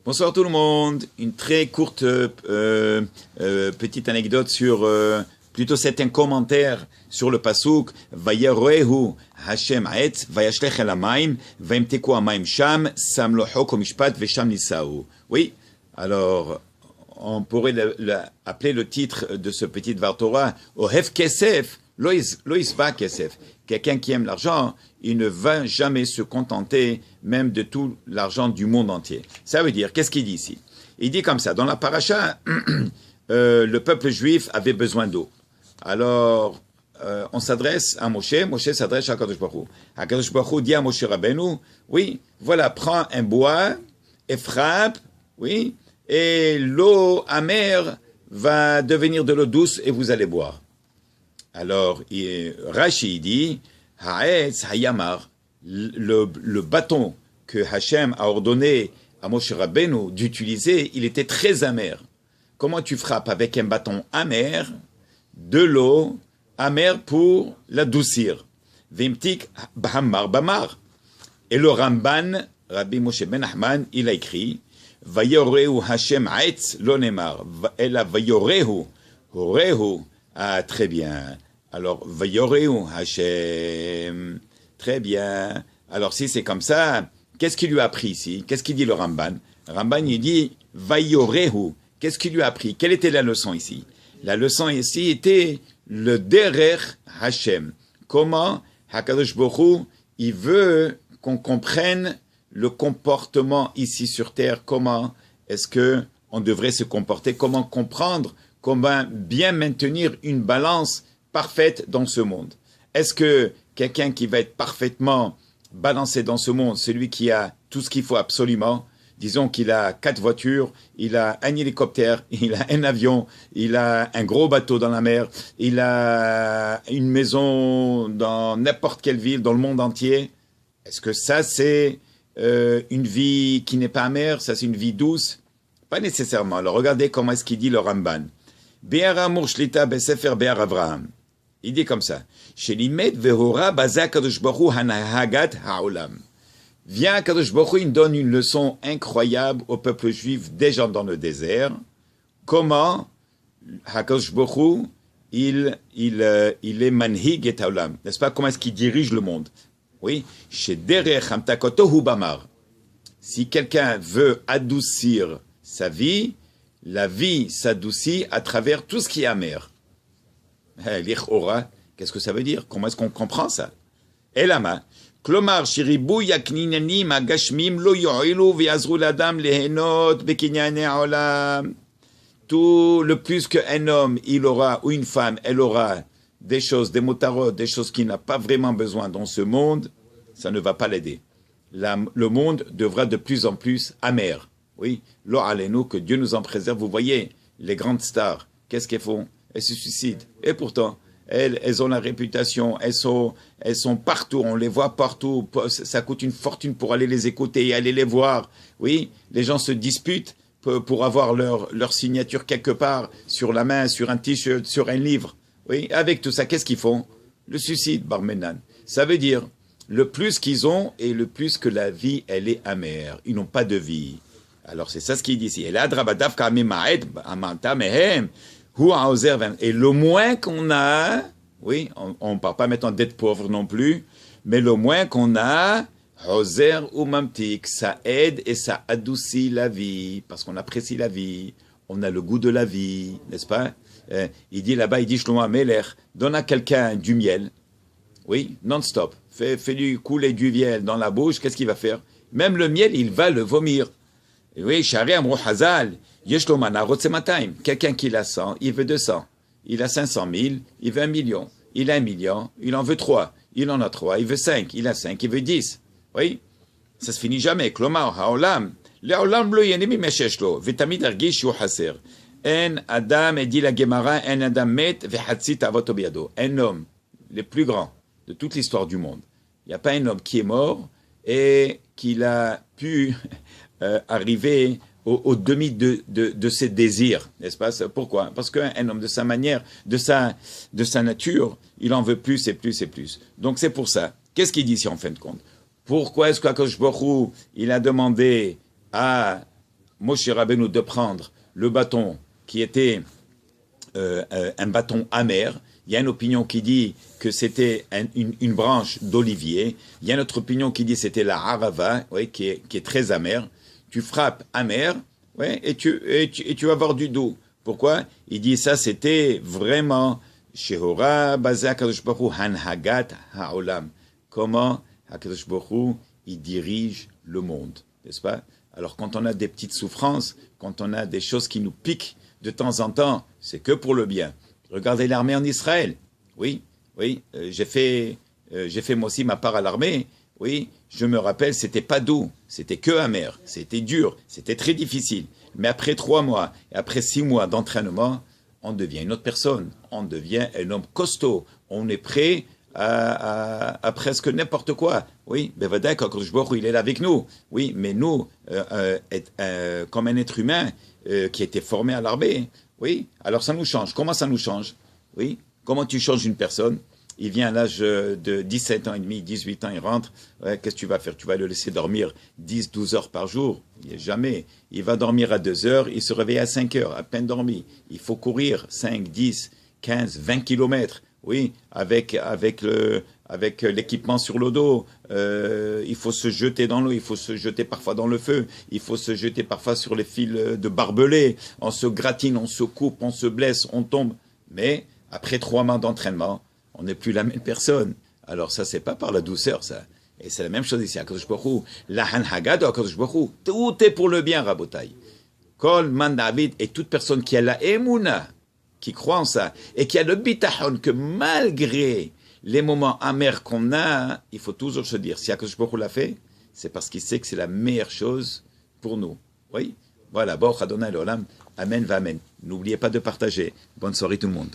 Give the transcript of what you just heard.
Bonsoir tout le monde. Une très courte petite anecdote sur, plutôt c'est un commentaire sur le pasuk Vayarehu Hashem Aetz Vayashlech el Hamayim Vayimteku Hamayim Sham Samloho Komishpat Vesham Nisau. Oui, alors on pourrait appeler le titre de ce petit Dvar Torah Ohev Kesef Lo Yisba Kesef. Quelqu'un qui aime l'argent, il ne va jamais se contenter même de tout l'argent du monde entier. Ça veut dire, qu'est-ce qu'il dit ici? Il dit comme ça, dans la paracha, le peuple juif avait besoin d'eau. Alors, on s'adresse à Moshe, Moshe s'adresse à Kadosh Baruch Hu. Kadosh Baruch Hu dit à Moshe Rabbeinu, oui, voilà, prends un bois et frappe, oui, et l'eau amère va devenir de l'eau douce et vous allez boire. Alors, Rashi dit, Haetz Hayamar, le bâton que Hachem a ordonné à Moshe Rabbeinu d'utiliser, il était très amer. Comment tu frappes avec un bâton amer de l'eau amère pour l'adoucir? Vimtik Bahamar Bamar. Et le Ramban, Rabbi Moshe Ben Nachman, il a écrit, Vayorehu Hashem Haetz Lonemar, Ela Vayorehu, Horehu. Ah, très bien. Alors, Vayorehu Hashem. Très bien. Alors, si c'est comme ça, qu'est-ce qu'il lui a appris ici? Qu'est-ce qu'il dit le Ramban? Ramban, il dit Vayorehu. Qu'est-ce qu'il lui a appris? Quelle était la leçon ici? La leçon ici était le Derer Hashem. Comment Hakadosh Baruch Hu, il veut qu'on comprenne le comportement ici sur terre. Comment est-ce que on devrait se comporter? Comment comprendre? Comment bien maintenir une balance parfaite dans ce monde? Est-ce que quelqu'un qui va être parfaitement balancé dans ce monde, celui qui a tout ce qu'il faut absolument, disons qu'il a 4 voitures, il a un hélicoptère, il a un avion, il a un gros bateau dans la mer, il a une maison dans n'importe quelle ville, dans le monde entier, est-ce que ça c'est une vie qui n'est pas amère, ça c'est une vie douce? Pas nécessairement. Alors regardez comment est-ce qu'il dit le Ramban. Be'ar Amur Shlita Besefer Be'ar Avraham. Il dit comme ça. Shelimet vehora baza Kadosh Baruch Hu hanahagat haolam. Viens, Kadosh Baruch Hu, il donne une leçon incroyable au peuple juif déjà dans le désert. Comment Kadosh Baruch Hu, il est manhig et haolam. N'est-ce pas? Comment est-ce qu'il dirige le monde? Oui. Shederech hamtakoto hu bamar. Si quelqu'un veut adoucir sa vie, la vie s'adoucit à travers tout ce qui est amer. L'Ichora, qu'est-ce que ça veut dire? Comment est-ce qu'on comprend ça? Elama, klomar shiribu yakninanim agashmim lo yo'ilu v'yazru l'adam lehenot bekinyane haolam. Tout le plus qu'un homme, il aura, ou une femme, elle aura des choses, des motarot, des choses qu'il n'a pas vraiment besoin dans ce monde, ça ne va pas l'aider. Le monde devra de plus en plus amer. Oui, lo alenu, que Dieu nous en préserve. Vous voyez, les grandes stars, qu'est-ce qu'elles font? Elles se suicident. Et pourtant, elles ont la réputation, elles sont partout, on les voit partout. Ça coûte une fortune pour aller les écouter et aller les voir. Oui, les gens se disputent pour avoir leur signature quelque part, sur la main, sur un t-shirt, sur un livre. Oui, avec tout ça, qu'est-ce qu'ils font? Le suicide, Barmenan. Ça veut dire, le plus qu'ils ont et le plus que la vie, elle est amère. Ils n'ont pas de vie. Alors c'est ça ce qu'il dit ici. Et le moins qu'on a, oui, on ne parle pas maintenant d'être pauvre non plus, mais le moins qu'on a, ça aide et ça adoucit la vie, parce qu'on apprécie la vie, on a le goût de la vie, n'est-ce pas? Il dit là-bas, il dit Shlomo Amelech, donne à quelqu'un du miel, oui, non-stop, fais-lui couler du miel dans la bouche, qu'est-ce qu'il va faire? Même le miel, il va le vomir. Oui, quelqu'un qui a 100, il veut 200. Il a 500 000, il veut 1 million. Il a 1 million, il en veut 3. Il en a 3, il veut 5. Il a 5, il veut 10. Oui, ça se finit jamais. Klomar, haolam. Le'olam lo yenemi mesheshlo. Vetamid argish yu haser. En adam, et dit la Gemara, en adam met vehatzit avot biado. Un homme, le plus grand de toute l'histoire du monde. Il n'y a pas un homme qui est mort et qu'il a pu arriver au demi de ses désirs, n'est-ce pas? Pourquoi? Parce qu'un homme de sa manière, de sa nature, il en veut plus et plus et plus. Donc c'est pour ça. Qu'est-ce qu'il dit ici en fin de compte? Pourquoi est-ce qu'Akadosh Baruch Hu, il a demandé à Moshe Rabbeinu de prendre le bâton qui était un bâton amer. Il y a une opinion qui dit que c'était une branche d'olivier. Il y a une autre opinion qui dit que c'était la harava, oui, qui est très amère. Tu frappes amer, ouais, et tu vas avoir du doux. Pourquoi? Il dit ça, c'était vraiment Shehora Baza Kadosh Baruch Hu Hanhagat Haolam. Comment Hakadosh Baruch Hu, il dirige le monde, n'est-ce pas? Alors quand on a des petites souffrances, quand on a des choses qui nous piquent de temps en temps, c'est que pour le bien. Regardez l'armée en Israël. Oui, j'ai fait moi aussi ma part à l'armée. Oui, je me rappelle, c'était pas doux, c'était que amer, c'était dur, c'était très difficile. Mais après 3 mois et après 6 mois d'entraînement, on devient une autre personne. On devient un homme costaud. On est prêt à presque n'importe quoi. Oui, Bevadai, quand il est là avec nous. Oui, mais nous, comme un être humain qui était formé à l'armée, oui, alors ça nous change. Comment ça nous change? Oui, comment tu changes une personne? Il vient à l'âge de 17 ans et demi, 18 ans, il rentre. Ouais, qu'est-ce que tu vas faire? Tu vas le laisser dormir 10, 12 heures par jour? Jamais. Il va dormir à 2 heures, il se réveille à 5 heures, à peine dormi. Il faut courir 5, 10, 15, 20 kilomètres. Oui, avec l'équipement sur le dos. Il faut se jeter dans l'eau, il faut se jeter parfois dans le feu, il faut se jeter parfois sur les fils de barbelés. On se gratine, on se coupe, on se blesse, on tombe. Mais après 3 mois d'entraînement, on n'est plus la même personne. Alors ça, c'est pas par la douceur, ça. Et c'est la même chose ici à Kadosh Baruch Hu. La Hanhagad à Kadosh Baruch Hu. Tout est pour le bien, Rabotai. Kol man David et toute personne qui a la Emouna, qui croit en ça, et qui a le bitachon que malgré les moments amers qu'on a, il faut toujours se dire, si Akadosh Baruch Hu l'a fait, c'est parce qu'il sait que c'est la meilleure chose pour nous. Oui. Voilà. Baruch Adonai l'Olam. Amen, va amen. N'oubliez pas de partager. Bonne soirée tout le monde.